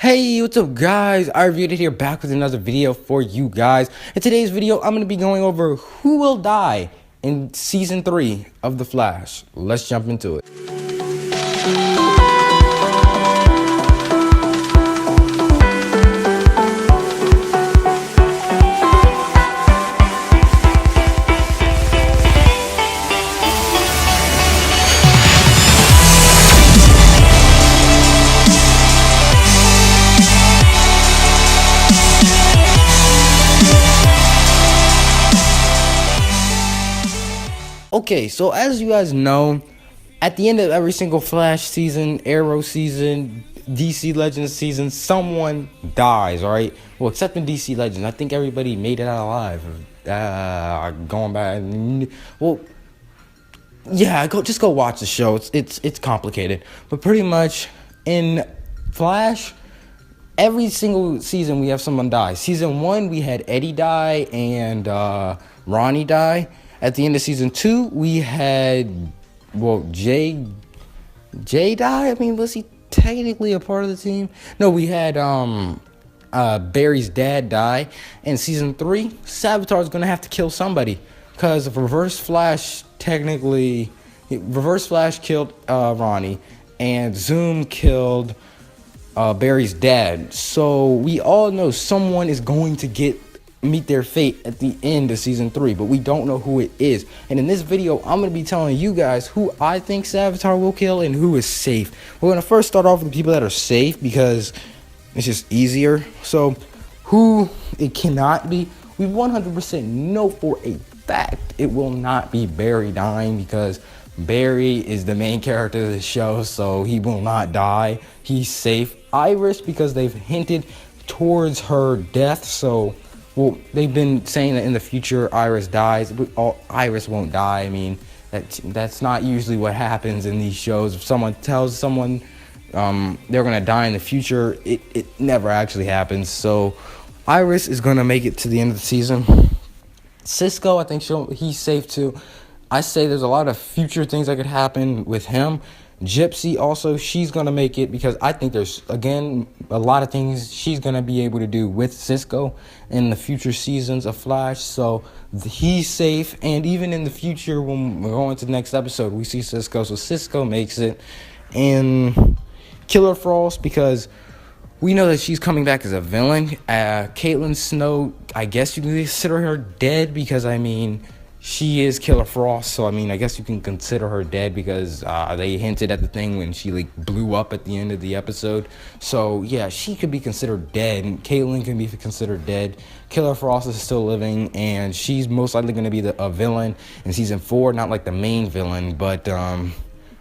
Hey, what's up guys? I reviewed it here back with another video for you guys. In today's video, I'm going to be going over who will die in season 3 of The Flash. Let's jump into it. Okay, so as you guys know, at the end of every single Flash season, Arrow season, DC Legends season, someone dies, alright? Well, except in DC Legends. I think everybody made it out alive. Going back. Well, yeah, just go watch the show. It's complicated. But pretty much in Flash, every single season we have someone die. Season 1, we had Eddie die and Ronnie die. At the end of season 2, we had, well, Jay die? I mean, was he technically a part of the team? No, we had Barry's dad die. In season 3, Savitar's gonna have to kill somebody. Because Reverse Flash killed Ronnie. And Zoom killed Barry's dad. So we all know someone is going to meet their fate at the end of season 3, but we don't know who it is. And in this video, I'm going to be telling you guys who I think Savitar will kill and who is safe. We're going to first start off with the people that are safe because it's just easier. So who it cannot be, we 100% know for a fact it will not be Barry dying, because Barry is the main character of the show, so he will not die. He's safe. Iris, because they've hinted towards her death, so well, they've been saying that in the future Iris dies, but Iris won't die. I mean, that's not usually what happens in these shows. If someone tells someone they're gonna die in the future, it never actually happens. So Iris is gonna make it to the end of the season. Cisco, I think he's safe too. I say there's a lot of future things that could happen with him. Gypsy also, she's going to make it, because I think there's, again, a lot of things she's going to be able to do with Cisco in the future seasons of Flash. So he's safe. And even in the future, when we're going to the next episode, we see Cisco. So Cisco makes it. And Killer Frost, because we know that she's coming back as a villain. Caitlin Snow, I guess you can consider her dead, because, I mean, she is Killer Frost, so I mean, I guess you can consider her dead, because they hinted at the thing when she like blew up at the end of the episode. So yeah, she could be considered dead, and Caitlin can be considered dead. Killer Frost is still living, and she's most likely going to be a villain in season 4, not like the main villain, but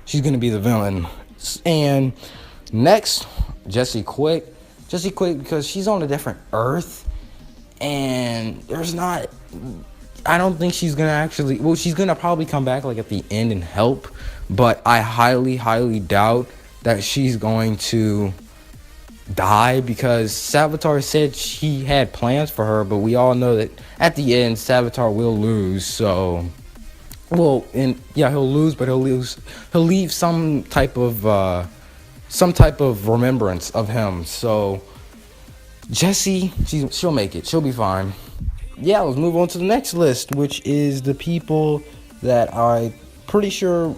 she's going to be the villain. And next, Jesse Quick, because she's on a different Earth, and I don't think she's going to actually, well, she's going to probably come back like at the end and help, but I highly doubt that she's going to die, because Savitar said she had plans for her, but we all know that at the end Savitar will lose. So, well, and yeah, he'll lose, but he'll leave some type of remembrance of him. So Jessie, she'll make it. She'll be fine. Yeah, let's move on to the next list, which is the people that I'm pretty sure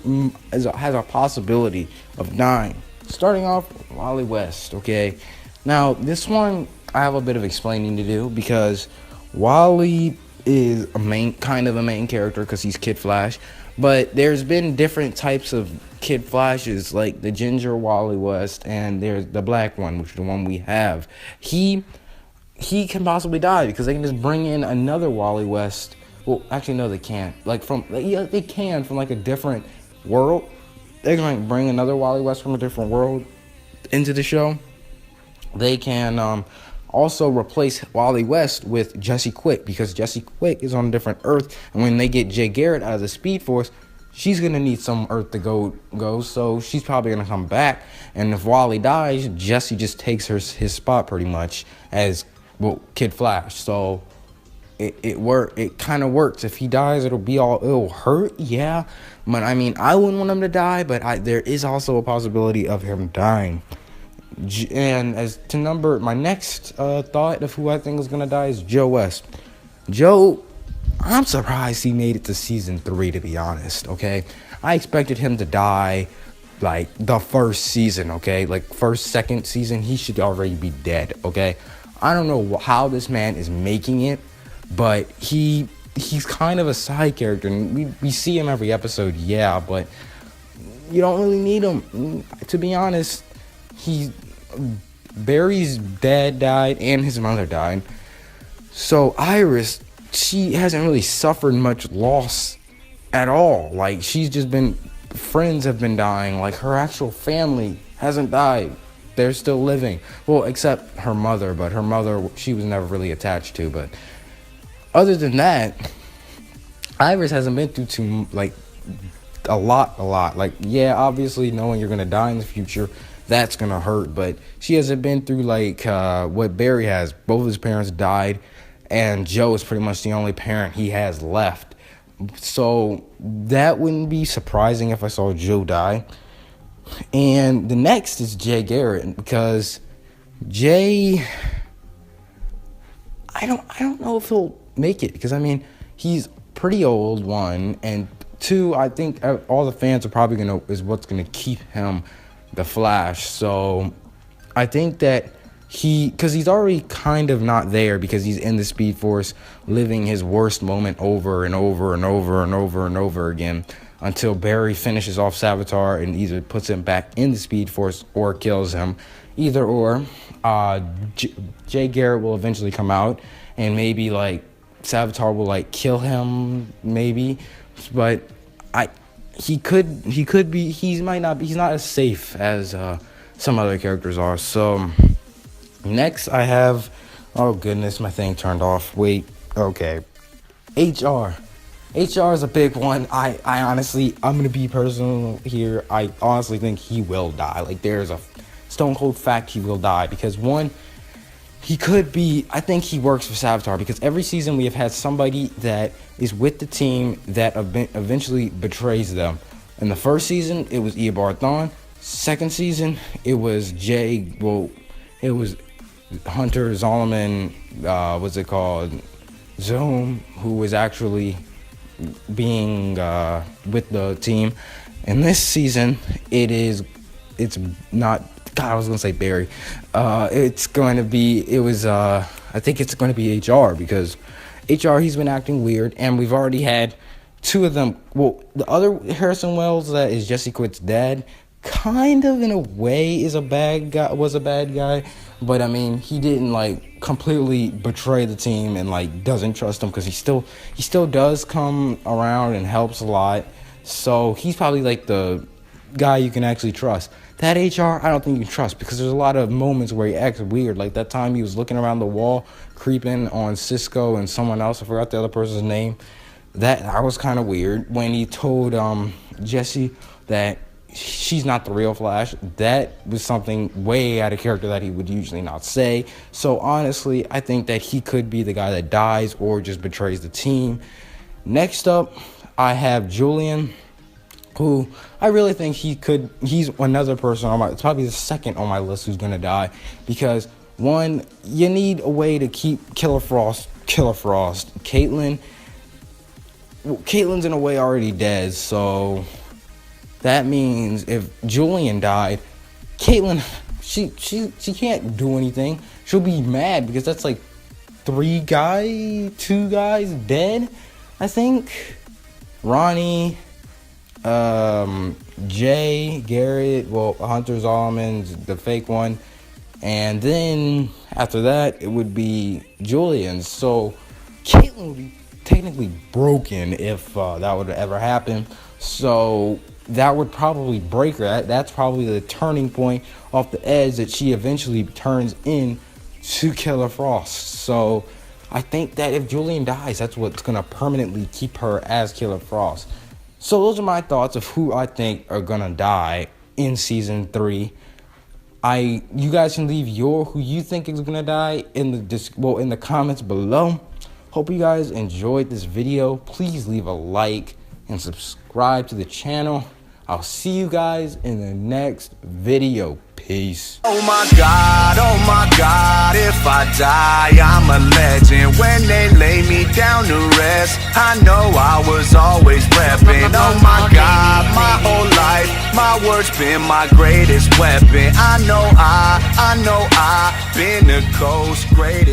has a possibility of dying. Starting off with Wally West, okay? Now, this one, I have a bit of explaining to do, because Wally is kind of a main character because he's Kid Flash, but there's been different types of Kid Flashes, like the ginger Wally West, and there's the black one, which is the one we have. He can possibly die, because they can just bring in another Wally West. Well, actually, no, they can't. They can from like a different world. They're going to bring another Wally West from a different world into the show. They can also replace Wally West with Jesse Quick, because Jesse Quick is on a different Earth. And when they get Jay Garrett out of the Speed Force, she's going to need some Earth to go. So she's probably going to come back. And if Wally dies, Jesse just takes his spot pretty much as, well, Kid Flash. So it kind of works. If he dies, it'll hurt, yeah. But I mean, I wouldn't want him to die, but there is also a possibility of him dying. And as to number my next thought of who I think is gonna die is Joe West. Joe, I'm surprised he made it to season 3, to be honest. Okay, I expected him to die like the first season. Okay, like first, second season, he should already be dead. Okay, I don't know how this man is making it, but he's kind of a side character, and we see him every episode. Yeah, but you don't really need him, to be honest. Barry's dad died and his mother died, so Iris, she hasn't really suffered much loss at all. Like, she's just been, friends have been dying, like her actual family hasn't died, they're still living, well, except her mother. But her mother, she was never really attached to. But other than that, Iris hasn't been through too, like, a lot. Like, yeah, obviously knowing you're gonna die in the future, that's gonna hurt, but she hasn't been through like what Barry has. Both his parents died, and Joe is pretty much the only parent he has left. So that wouldn't be surprising if I saw Joe die. And the next is Jay Garrett, because Jay, I don't know if he'll make it, because I mean, he's pretty old, one, and two, I think all the fans are probably is what's gonna keep him the Flash. So I think that because he's already kind of not there, because he's in the Speed Force living his worst moment over and over and over and over and over again, until Barry finishes off Savitar and either puts him back in the Speed Force or kills him. Either or. Jay Garrett will eventually come out, and maybe like Savitar will like kill him, maybe. But he could be, he's not as safe as some other characters are. So next I have, oh goodness, my thing turned off. Wait, okay. HR is a big one. I honestly, I'm gonna be personal here. I honestly think he will die. Like, there's a stone cold fact he will die, because one, he could be, I think he works for Savitar, because every season we have had somebody that is with the team that eventually betrays them. In the first season, it was Eobard Thawne. Second season, it was it was Hunter Zolomon, what's it called? Zoom, who was actually being with the team. And this season, it's not, God, I was gonna say Barry. I think it's going to be HR, because HR, he's been acting weird, and we've already had two of them. Well, the other Harrison Wells, that is Jesse Quitt's dad, kind of in a way was a bad guy, but I mean, he didn't like completely betray the team and like doesn't trust them, because he still does come around and helps a lot. So he's probably like the guy you can actually trust. That HR, I don't think you can trust, because there's a lot of moments where he acts weird. Like that time he was looking around the wall, creeping on Cisco and someone else. I forgot the other person's name. That was kind of weird. When he told Jesse that she's not the real Flash, that was something way out of character that he would usually not say. So honestly, I think that he could be the guy that dies or just betrays the team. Next up, I have Julian, who I really think he's another person it's probably the second on my list who's gonna die, because one, you need a way to keep Killer Frost. Caitlyn's in a way already dead, so that means if Julian died, Caitlyn, she can't do anything. She'll be mad, because that's like two guys dead, I think. Ronnie, Jay Garrett, Hunter Zolomon's the fake one, and then after that it would be Julian. So Caitlyn would be technically broken if that would ever happen. So that would probably break her. That's probably the turning point off the edge that she eventually turns into Killer Frost. So I think that if Julian dies, that's what's gonna permanently keep her as Killer Frost. So those are my thoughts of who I think are gonna die in season 3. You guys can leave who you think is gonna die in the comments below. Hope you guys enjoyed this video. Please leave a like and subscribe to the channel. I'll see you guys in the next video. Peace. Oh my God, if I die, I'm a legend. When they lay me down to rest, I know I was always repping. Oh my God, my whole life, my words been my greatest weapon. I know I've been the coast's greatest.